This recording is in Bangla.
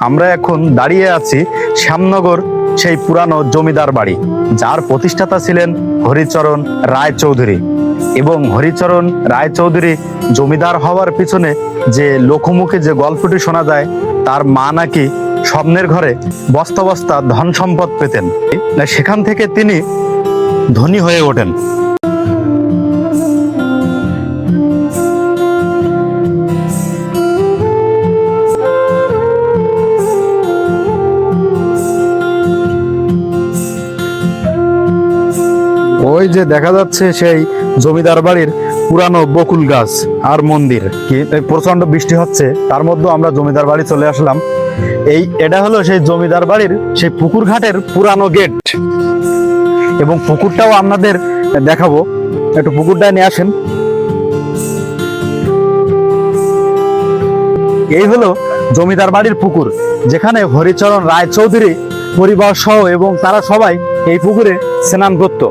আমরা এখন দাঁড়িয়ে আছি শ্যামনগর সেই পুরানো জমিদার বাড়ি, যার প্রতিষ্ঠাতা ছিলেন হরিচরণ রায়চৌধুরী। এবং হরিচরণ রায়চৌধুরী জমিদার হওয়ার পিছনে যে লোকমুখে যে গল্পটি শোনা যায়, তার মা নাকি স্বপ্নের ঘরে বস্তা বস্তা ধন সম্পদ পেতেন, সেখান থেকে তিনি ধনী হয়ে ওঠেন। ওই যে দেখা যাচ্ছে সেই জমিদার বাড়ির পুরানো বকুল গাছ আর মন্দির। কি প্রচন্ড বৃষ্টি হচ্ছে, তার মধ্যে আমরা জমিদার বাড়ি চলে আসলাম। এটা হলো সেই জমিদার বাড়ির সেই পুকুর ঘাটের পুরানো গেট, এবং পুকুরটাও আপনাদের দেখাবো। একটু পুকুরটা নিয়ে আসেন। এই হলো জমিদার বাড়ির পুকুর, যেখানে হরিচরণ রায়চৌধুরী পরিবার সহ এবং তারা সবাই এই পুকুরে স্নান করত।